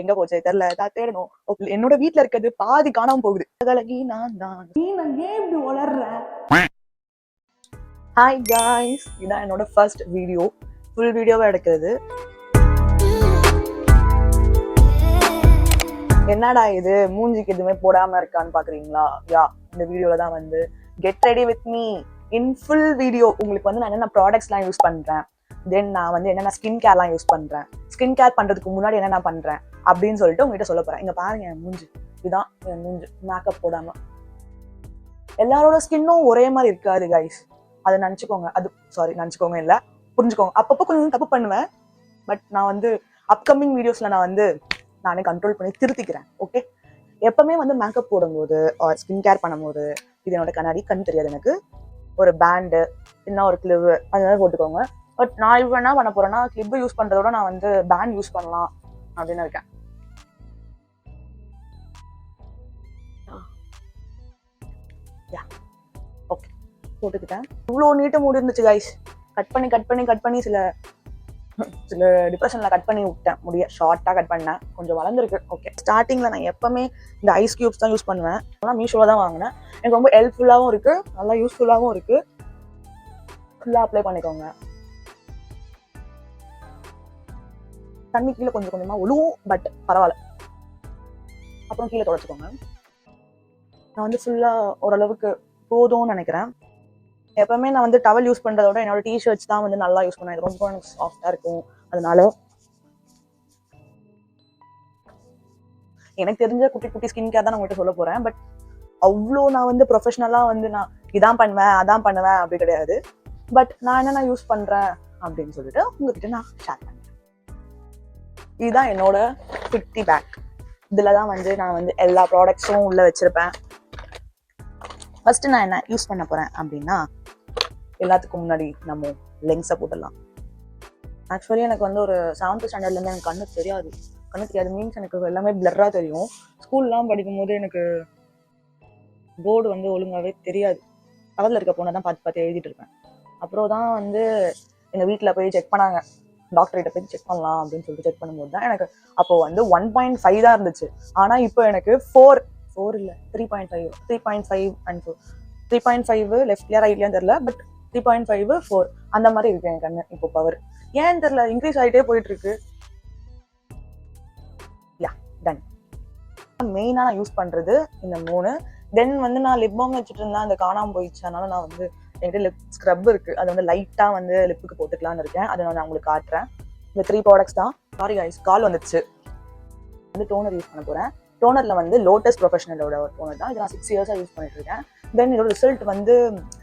எங்க போச்சு தெரியல, தேடணும். என்னோட வீட்டுல இருக்கிறது பாதி காணாம போகுது. நான் தான் ஏன் இப்படி வளர்ற. ஹாய் காய்ஸ், இதான் என்னோட ஃபர்ஸ்ட் வீடியோ. ஃபுல் வீடியோவா எடுக்கிறது. என்னடா இது மூஞ்சிக்கு எதுவுமே போடாம இருக்கான்னு பாக்குறீங்களா? யா, இந்த வீடியோல தான் வந்து get ready with me in full video. உங்களுக்கு வந்து நான் என்னென்ன ப்ராடக்ட்ஸ்லாம் யூஸ் பண்றேன், தென் நான் வந்து என்னென்ன ஸ்கின் கேர்லாம் யூஸ் பண்றேன், ஸ்கின் கேர் பண்றதுக்கு முன்னாடி என்னென்ன பண்றேன் அப்படின்னு சொல்லிட்டு உங்ககிட்ட சொல்ல போறேன். இங்க பாருங்க என் மூஞ்சி, இதுதான் என் மூஞ்சி மேக்கப் போடாம. எல்லாரோட ஸ்கின்னும் ஒரே மாதிரி இருக்காது கைஸ், அதை நினைச்சுக்கோங்க. அது சாரி, நினைச்சுக்கோங்க இல்ல, புரிஞ்சுக்கோங்க. அப்பப்போ கொஞ்சம் தப்பு பண்ணுவேன், பட் நான் வந்து அப்கமிங் வீடியோஸ்ல நான் வந்து நானே கண்ட்ரோல் பண்ணி திருத்திக்கிறேன். ஓகே, எப்பவுமே வந்து மேக்கப் போடும்போது ஸ்கின் கேர் பண்ணும்போது, இது என்னோட கண்ணாடி, கண் தெரியாது எனக்கு, ஒரு பேண்டு இல்லைன்னா ஒரு கிளிப்பு அந்த மாதிரி போட்டுக்கோங்க. பட் நான் இப்போ என்ன பண்ண போறேன்னா, கிளிப்பு யூஸ் பண்றதோட நான் வந்து பேண்ட் யூஸ் பண்ணலாம் அப்படின்னு இருக்கேன். ஓகே, போட்டுக்கிட்டேன். இவ்வளோ நீட்ட மூடி இருந்துச்சு கைஸ். கட் பண்ணி சில டிப்ரெஷன்ல கட் பண்ணி விட்டேன். முடிய ஷார்ட்டா கட் பண்ணேன், கொஞ்சம் வளர்ந்துருக்கு. ஓகே, ஸ்டார்டிங்ல நான் எப்பவுமே இந்த ஐஸ் கியூப்ஸ் தான் யூஸ் பண்ணுவேன். ஆனால் மீஷோல தான் வாங்கினேன். எனக்கு ரொம்ப ஹெல்ப்ஃபுல்லாகவும் இருக்கு, நல்லா யூஸ்ஃபுல்லாகவும் இருக்கு. ஃபுல்லா அப்ளை பண்ணிக்கோங்க. தண்ணி கீழே கொஞ்சம் கொஞ்சமா ஒழுவும், பட் பரவாயில்ல. அப்புறம் கீழே தொடச்சிக்கோங்க. நான் வந்து ஃபுல்லா ஓரளவுக்கு போதும்னு நினைக்கிறேன். எப்பவுமே நான் வந்து டவல் யூஸ் பண்றதோட என்னோட டிஷர்ட்ஸ் தான் வந்து நல்லா யூஸ் பண்ணுவேன். ரொம்ப சாஃப்டா இருக்கும். அதனால எனக்கு தெரிஞ்ச குட்டி குட்டி ஸ்கின் கேர் தான் நான் உங்கள்கிட்ட சொல்ல போறேன். பட் அவ்வளோ நான் வந்து ப்ரொஃபஷனலா வந்து நான் இதான் பண்ணுவேன் அதான் பண்ணுவேன் அப்படி கிடையாது. பட் நான் என்னென்ன யூஸ் பண்றேன் அப்படின்னு சொல்லிட்டு உங்ககிட்ட நான் ஷேர் பண்ணேன். இதுதான் என்னோட குட்டி பேக். இதுலதான் வந்து நான் வந்து எல்லா ப்ராடக்ட்ஸும் உள்ள வச்சிருப்பேன். ஃபர்ஸ்ட் நான் என்ன யூஸ் பண்ண போறேன் அப்படின்னா, எல்லாத்துக்கும் முன்னாடி நம்ம லென்ஸை போட்டுடலாம். ஆக்சுவலி எனக்கு வந்து ஒரு 7th ஸ்டாண்டர்ட்லேருந்து எனக்கு கண்ணு தெரியாது மீன்ஸ் எனக்கு எல்லாமே பிளர்ரா தெரியும். ஸ்கூல்லாம் படிக்கும் போது எனக்கு போர்டு வந்து ஒழுங்காவே தெரியாது. பக்கத்தில் இருக்க பொண்ணை தான் பார்த்து எழுதிட்டு இருப்பேன். அப்புறம் தான் வந்து எங்கள் வீட்டில் போய் செக் பண்ணாங்க, டாக்டர்கிட்ட போய் செக் பண்ணலாம் அப்படின்னு சொல்லிட்டு செக் பண்ணும்போது தான் எனக்கு அப்போ வந்து 1.5 தான் இருந்துச்சு. ஆனால் இப்போ எனக்கு 4 இல்லை 3.5 அண்ட் 4 3.5 லெஃப்ட்லியா ரைட்லியான்னு தெரியல, பட் 3.5 4 அந்த மாதிரி இருக்கு என் கண்ணு இப்போ. பவர் ஏன்னு தெரியல, இன்க்ரீஸ் ஆகிட்டே போயிட்டு இருக்கு. யா, டன். மெயினா நான் யூஸ் பண்றது இந்த 3. தென் வந்து நான் லிப் பாம் வச்சுட்டு இருந்தேன், அந்த காணாமல் போயிடுச்சு. அதனால நான் வந்து என்கிட்ட லிப் ஸ்க்ரப் இருக்கு, அதை வந்து லைட்டா வந்து லிப்புக்கு போட்டுக்கலான்னு இருக்கேன். அதை நான் உங்களுக்கு காட்டுறேன். இந்த 3 ப்ராடக்ட்ஸ் தான். சாரி கைஸ், கால் வந்துடுச்சு. வந்து டோனர் யூஸ் பண்ண போறேன். டோனர்ல வந்து லோட்டஸ் ப்ரொஃபஷனலோட ஒரு டோனர் தான். இது நான் 6 இயர்ஸா யூஸ் பண்ணிட்டு இருக்கேன். தென் இதோட ரிசல்ட் வந்து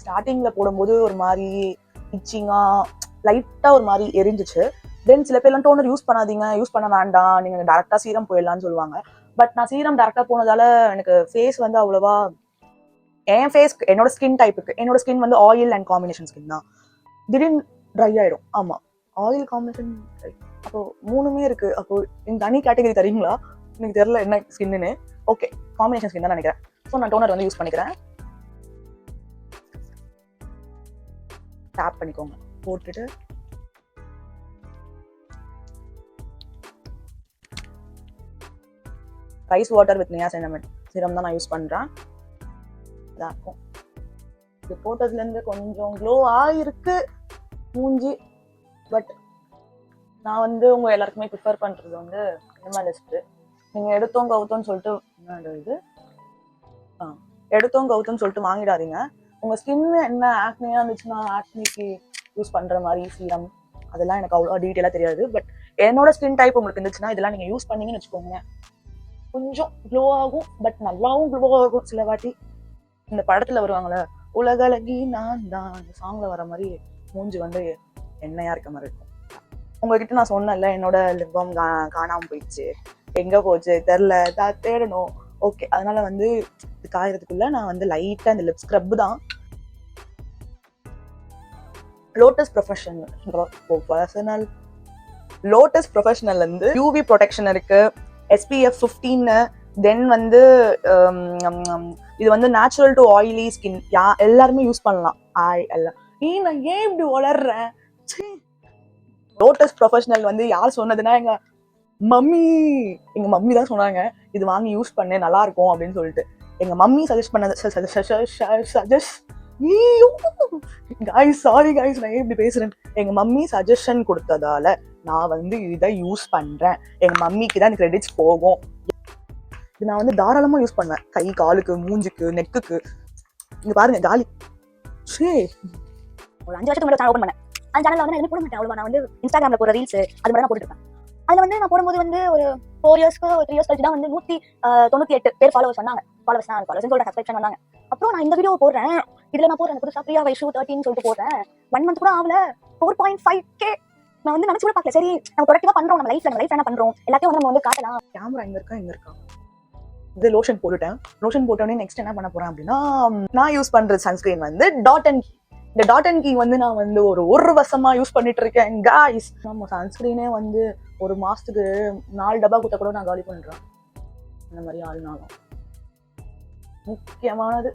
ஸ்டார்டிங்ல போடும்போது ஒரு மாதிரி இச்சிங்கா லைட்டா ஒரு மாதிரி எரிஞ்சிச்சு. தென் சில பேர்லாம் டோனர் யூஸ் பண்ணாதீங்க, யூஸ் பண்ண வேண்டாம், நீங்க டேரக்டா சீரம் போயிடலாம்னு சொல்லுவாங்க. பட் நான் சீரம் டேரக்டா போனதால எனக்கு ஃபேஸ் வந்து அவ்வளவா, என் ஃபேஸ் என்னோட ஸ்கின் டைப்புக்கு, என்னோட ஸ்கின் வந்து ஆயில் அண்ட் காம்பினேஷன் ஸ்கின் தான், திடீர்னு ட்ரை ஆயிடும். ஆமா, ஆயில் காம்பினேஷன் அப்போ 3மே இருக்கு. அப்போ இந்த தனி கேட்டகரி தரீங்களா? எனக்கு தெரியல என்ன ஸ்கின்னு. ஓகே, காம்பினேஷன் ஸ்கின் தான் நினைக்கிறேன். ஸோ நான் டோனர் வந்து யூஸ் பண்ணிக்கிறேன். டேப் பண்ணிக்கோங்க, போட்டுட்டு rice water with niacinamide serum தான் நான் யூஸ் பண்றேன். இதாக இருக்கும். இது போட்டதுல இருந்து கொஞ்சம் க்ளோ ஆயிருக்கு மூஞ்சி. பட் நான் வந்து உங்க எல்லாருக்குமே ப்ரிஃபர் பண்றது வந்து மினிமலிஸ்ட். நீங்க எடுத்தோம் கவுத்தோன்னு சொல்லிட்டு வாங்கிடாதீங்க. உங்க ஸ்கின் என்ன ஆக்னியா இருந்துச்சுன்னா ஆக்னிக்கு யூஸ் பண்ற மாதிரி சீரம் அதெல்லாம் எனக்கு அவ்வளோ டீட்டெயிலா தெரியாது. பட் என்னோட ஸ்கின் டைப் உங்களுக்கு இருந்துச்சுன்னா இதெல்லாம் நீங்க யூஸ் பண்ணீங்கன்னு வச்சுக்கோங்க, கொஞ்சம் க்ளோ ஆகும். பட் நல்லாவும் க்ளோ ஆகும். சில வாட்டி இந்த படத்துல வருவாங்களே, உலகளகி நான் தான், அந்த சாங்ல வர மாதிரி மூஞ்சி வந்து எண்ணெயா இருக்க மாதிரி இருக்கும். உங்ககிட்ட நான் சொன்னேன்ல, என்னோட லிப் பாம் காணாம போயிடுச்சு, எங்க போச்சு தெரியல, தேடணும். ஓகே, அதனால வந்து இது காயறதுக்குள்ள நான் வந்து லைட்டா இந்த லிப் ஸ்க்ரப் தான் லோட்டஸ் ப்ரொஃபஷனல் வந்து யூவி ப்ரொடெக்ஷன் இருக்கு, SPF 15. தென் வந்து இது வந்து நேச்சுரல் டு ஆயிலி ஸ்கின், எல்லாருமே யூஸ் பண்ணலாம். நான் ஏன் இப்படி வளர்றேன்? லோட்டஸ் ப்ரொஃபஷனல் வந்து யார் சொன்னதுன்னா, எங்க மம்மி, எங்க மம்மி தான் சொன்னாங்க இது வாங்கி யூஸ் பண்ணு நல்லா இருக்கும் அப்படின்னு சொல்லிட்டு. எங்க மம்மி சஜஸ்ட் பண்ணது காய்ஸ், சாரி காய்ஸ், நான் இப்படி பேசுறேன். எங்க மம்மி சஜஷன் கொடுத்ததால நான் வந்து இதை யூஸ் பண்றேன். எங்க மம்மிக்கு தான் கிரெடிட்ஸ் போகும். இது நான் வந்து தாராளமா யூஸ் பண்ணுவேன். கை, காலுக்கு, மூஞ்சுக்கு, நெக்குக்கு. இங்க பாருங்க காலி. ஒரு 5 வருஷத்துக்கு முன்னாடி ஓபன் பண்ணேன். அந்த சேனல்ல வந்து நான் எதுவும் போட மாட்டேன். அவ்வளவு நான் வந்து இன்ஸ்டாகிராம்ல போற ரீல்ஸ் அது மாதிரி தான் போட்டுட்டு இருப்பேன். அதுல வந்து நான் போடும்போது வந்து ஒரு 4 இயர்ஸ்க்கு 3 இயர்ஸ் கழிச்சு தான் வந்து 198 பேர் ஃபாலோவர்ஸ் வந்தாங்க. ஃபாலோவர்ஸ் சொல்ற சப்ஸ்கிரிப்ஷன் வந்தாங்க. அப்புறம் நான் இந்த வீடியோ போடுறேன். இதுல நான் போடுறேன் புதுசா பிரியா வைஷு 13 சொல்லிட்டு போடுறேன். 1 மந்த் கூட ஆகல 4.5k. நான் வந்து நினைச்சு கூட பார்க்கல. சரி நம்ம ப்ரொடக்டிவா பண்றோம், நம்ம லைஃப்ல என்ன பண்றோம் எல்லாத்தையும் வந்து நம்ம வந்து காட்டலாம். கேமரா இங்க இருக்கா இது லோஷன் போட்டுட்டேன். லோஷன் போட்டோடனே நெக்ஸ்ட் என்ன பண்ண போறேன் அப்படின்னா, நான் யூஸ் பண்ற சன்ஸ்கிரீன் வந்து டாட் அண்ட் கீ. இந்த டாட் அண்ட் கீ வந்து நான் வந்து ஒரு வருஷமா யூஸ் பண்ணிட்டு இருக்கேன் காய்ஸ். நம்ம சன்ஸ்கிரீனே வந்து ஒரு மாசத்துக்கு 4 டப்பா கொடுத்தா கூட நான் காலி பண்றேன். அந்த மாதிரி ஆளுனாலும் முக்கியமானது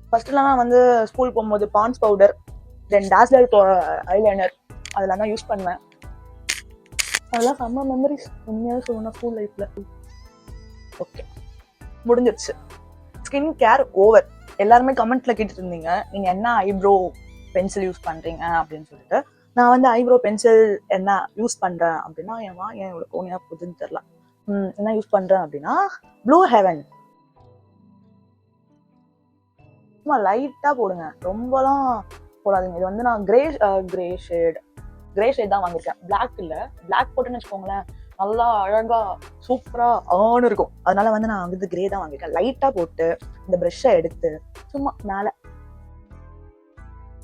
ஃபர்ஸ்ட்லாம் நான் வந்து ஸ்கூல் போகும்போது பான்ஸ் பவுடர், தென் டாஸ்லர் ஐலைனர் அதெல்லாம் தான் யூஸ் பண்ணுவேன். அதெல்லாம் செம்ம மெமரிஸ் உண்மையாக சொல்லணும் ஸ்கூல் லைஃப்ல. ஓகே, முடிஞ்சிருச்சு. Skin care over. எல்லாருமே கமெண்ட்ல கேட்டுட்டு இருந்தீங்க நீங்க என்ன ஐப்ரோ பென்சில் யூஸ் பண்றீங்க அப்படின்னு சொல்லிட்டு. நான் வந்து ஐப்ரோ பென்சில் என்ன யூஸ் பண்றேன் அப்படின்னா, ஏன் இவ்வளவு கோனியா போகுதுன்னு தெரியல. என்ன யூஸ் பண்றேன் அப்படின்னா ப்ளூ ஹெவன். சும்மா லைட்டா போடுங்க, ரொம்பலாம் போடாதீங்க. இது வந்து நான் கிரே ஷேட் தான் வாங்கியிருக்கேன். பிளாக் இல்ல. பிளாக் போட்டுன்னு வச்சுக்கோங்களேன் நல்லா அழகா சூப்பரா ஆன்னு இருக்கும். அதனால வந்து நான் வந்து கிரே தான் வாங்கியிருக்கேன். லைட்டா போட்டு இந்த ப்ரஷ்ஷை எடுத்து சும்மா மேல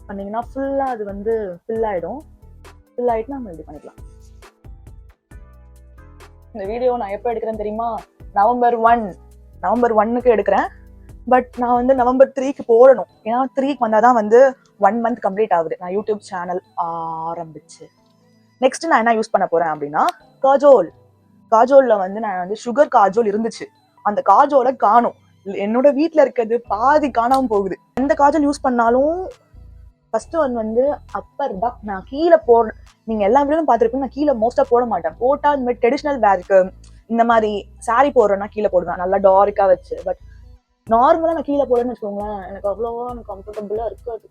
பண்ணீங்கன்னா ஃபுல்லா அது வந்து ஃபில் ஆயிடும். ஃபில் ஆயிட்டு நம்ம இப்படி பண்ணிக்கலாம். இந்த வீடியோ நான் எப்போ எடுக்கிறேன்னு தெரியுமா? நவம்பர் 1க்கு எடுக்கிறேன். பட் நான் வந்து நவம்பர் 3க்கு போடணும். ஏன்னா 3க்கு வந்தாதான் வந்து 1 மந்த் கம்ப்ளீட் ஆகுது நான் யூடியூப் சேனல் ஆரம்பிச்சு. நெக்ஸ்ட் நான் என்ன யூஸ் பண்ண போறேன் அப்படின்னா காஜோல்ல வந்து நான் வந்து சுகர் காஜோல் இருந்துச்சு. அந்த காஜோலை காணும். என்னோட வீட்டுல இருக்கிறது பாதி காணாம போகுது. எந்த காஜோல் யூஸ் பண்ணாலும் ஃபர்ஸ்ட் ஒன் வந்து அப்பர் தான். நான் கீழே நீங்க எல்லா வீடியோவும் பார்த்துருப்பீங்க. நான் கீழே மோஸ்டா போட மாட்டேன். போட்டா இந்த மாதிரி ட்ரெடிஷ்னல் வேருக்கு இந்த மாதிரி சாரி போடுறேன்னா கீழே போடுவேன் நல்லா டார்க்கா வச்சு. பட் நார்மலா நான் கீழே போடுறேன்னு வச்சுக்கோங்களேன் எனக்கு அவ்வளோவா எனக்கு கம்ஃபர்டபுளா இருக்காது.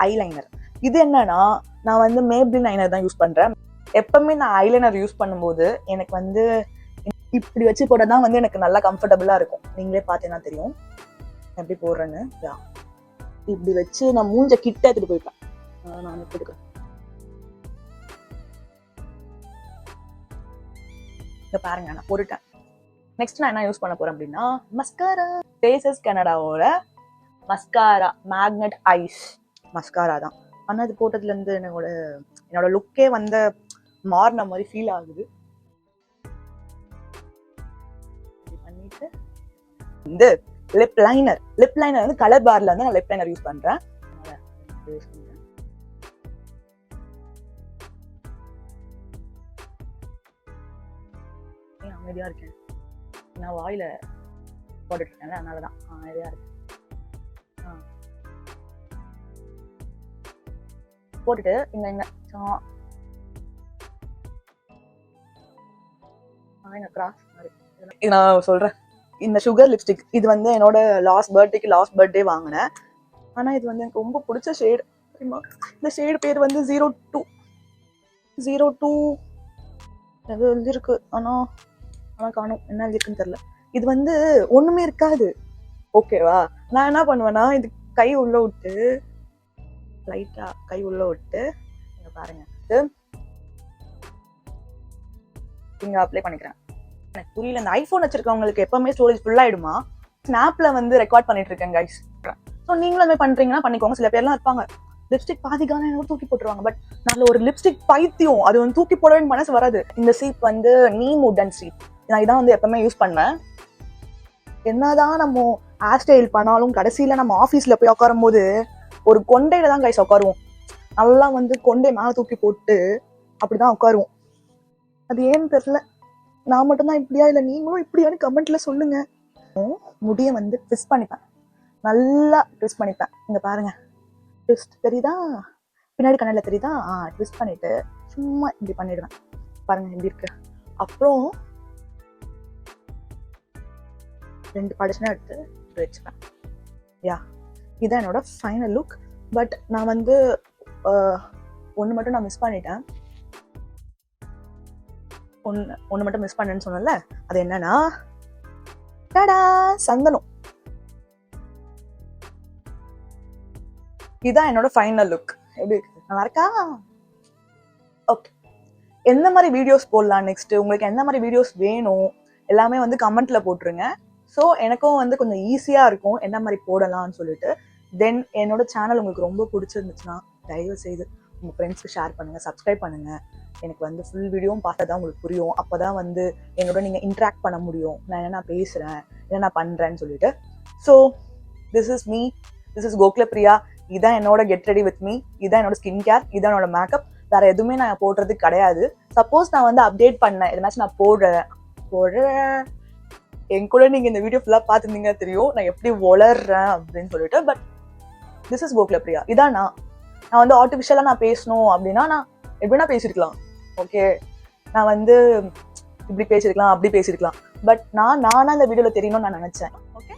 ஐலைனர் இது என்னன்னா நான் வந்து மேப்ளின் ஐலைனர் தான் யூஸ் பண்றேன். எப்பவுமே நான் ஐலைனர் யூஸ் பண்ணும்போது எனக்கு வந்து இப்படி வச்சு போட்டதான் வந்து எனக்கு நல்லா கம்ஃபர்டபுளா இருக்கும். நீங்களே பார்த்தீங்கன்னா தெரியும் எப்படி போடுறேன்னு. இப்படி வச்சு நான் மூஞ்ச கிட்ட எடுத்துட்டு போய்ப்பேன். நான் எடுத்துக்கிறேன். இங்க பாருங்க நான் போட்டுட்டேன். நெக்ஸ்ட் நான் என்ன யூஸ் பண்ண போறேன் அப்படின்னா மஸ்காரா. ஃபேஸஸ் கனடாவோட மஸ்காரா மேக்னெட் ஐஸ் மஸ்காரா தான். ஆனா இது போட்டதுல இருந்து என்னோட லுக்கே வந்து மாறின மாதிரி ஃபீல் ஆகுது. பண்ணிட்டு இந்த லிப் லைனர் வந்து கலர் பார்ல வந்து நான் லிப் லைனர் யூஸ் பண்றேன். அமைதியா இருக்கேன். நான் வாயில போட்டுட்டு இருக்கேன், அதனாலதான் அமைதியா இருக்கேன். போட்டுட்டு இங்க நான் சொல்றேன். இந்த சுகர் லிப்ஸ்டிக் இது வந்து என்னோட லாஸ்ட் பர்த்டே வாங்கினேன். ஆனா இது வந்து எனக்கு ரொம்ப பிடிச்ச ஷேட் தெரியுமா? இந்த ஷேடு பேர் வந்து 02 எது எழுதிருக்கு. ஆனா காணும் என்ன எழுதிருக்குன்னு தெரியல. இது வந்து ஒண்ணுமே இருக்காது. ஓகேவா? நான் என்ன பண்ணுவேன்னா இது கை உள்ள விட்டு லைட்டா இங்க பாருங்க இங்க அப்ளை பண்ணிக்கிறேன். எனக்கு புரியல. இந்த ஐபோன் வச்சிருக்கவங்களுக்கு எப்பவுமே ஸ்டோரேஜ் ஃபுல் ஆயிடுமா? ஸ்னாப்ல வந்து ரெக்கார்ட் பண்ணிட்டு இருக்கேன் கைஸ். ஸோ நீங்களும் அந்த மாதிரி பண்றீங்கன்னா பண்ணிக்கோங்க. சில பேர்லாம் இருப்பாங்க லிப்ஸ்டிக் பாதிக்கான தூக்கி போட்டுருவாங்க. பட் நல்ல ஒரு லிப்ஸ்டிக் பைத்தியம், அது வந்து தூக்கி போடவே மனசு வராது. இந்த சீப் வந்து நீம் உட்டன் சீப். நான் இதான் வந்து எப்பவுமே யூஸ் பண்ணுவேன். என்னதான் நம்ம ஹேர் ஸ்டைல் பண்ணாலும் கடைசியில நம்ம ஆஃபீஸ்ல போய் உட்காரும் போது ஒரு கொண்டையில தான் கைஸ் உட்காருவோம். நல்லா வந்து கொண்டை மேல தூக்கி போட்டு அப்படிதான் உட்காருவோம். அது ஏன்னு தெரியல. நான் மட்டும்தான் இப்படியா இல்ல நீங்களும் இப்படியான்னு கமெண்ட்ல சொல்லுங்க. முடிய வந்து ட்விஸ்ட் பண்ணிப்பேன். நல்லா ட்விஸ்ட் பண்ணிப்பேன். இங்க பாருங்க ட்விஸ்ட் தெரியுதா? பின்னாடி கண்ணில் தெரியுதா ட்விஸ்ட் பண்ணிட்டு சும்மா இப்படி பண்ணிடுவேன். பாருங்க எப்படி இருக்கு. அப்புறம் 2 படிச்சுனா எடுத்து இப்படி வச்சுப்பேன். இதான் என்னோட ஃபைனல் லுக். பட் நான் வந்து ஒன்று மட்டும் நான் மிஸ் பண்ணிட்டேன். ஒன்று மட்டும் மிஸ் பண்ணேன்னு சொன்னேன்ல, அது என்னன்னா டடா சந்தனம். இதுதான் என்னோட ஃபைனல் லுக். எப்படி இருக்கு, நல்லா இருக்கா? ஓகே, எந்த மாதிரி வீடியோஸ் போடலாம் நெக்ஸ்ட், உங்களுக்கு எந்த மாதிரி வீடியோஸ் வேணும் எல்லாமே வந்து கமெண்ட்ல போட்டுருங்க. ஸோ எனக்கும் வந்து கொஞ்சம் ஈஸியா இருக்கும் என்ன மாதிரி போடலாம்னு சொல்லிட்டு. தென் என்னோட சேனல் உங்களுக்கு ரொம்ப பிடிச்சிருந்துச்சுன்னா தயவு செய்து உங்க ஃப்ரெண்ட்ஸ்க்கு ஷேர் பண்ணுங்க, சப்ஸ்கிரைப் பண்ணுங்க. எனக்கு வந்து ஃபுல் வீடியோவும் பார்த்தா தான் உங்களுக்கு புரியும். அப்போதான் வந்து என்னோட நீங்க இன்ட்ராக்ட் பண்ண முடியும், நான் என்ன பேசுறேன் என்ன பண்றேன்னு சொல்லிட்டு. So this is me, this is Gokula Priya. இதான் என்னோட கெட் ரெடி வித் மீ, இதான் என்னோட ஸ்கின் கேர், இதான் என்னோட மேக்கப். வேற எதுவுமே நான் போடுறது கிடையாது. சப்போஸ் நான் வந்து அப்டேட் பண்ணேன் எதனாச்சும் நான் போடுறேன் என் கூட நீங்க இந்த வீடியோ ஃபுல்லா பார்த்துருந்தீங்க தெரியும் நான் எப்படி வளர்றேன் அப்படின்னு சொல்லிட்டு. But this is Gokula Priya. இதான் நான் வந்து ஆர்டிஃபிஷியலா நான் பேசணும் அப்படின்னா நான் எப்படின்னா பேசிருக்கலாம். ஓகே, நான் வந்து இப்படி பேசிருக்கலாம் அப்படி பேசிருக்கலாம். பட் நானா இந்த வீடியோல தெரியணும்னு நான் நினைச்சேன். ஓகே,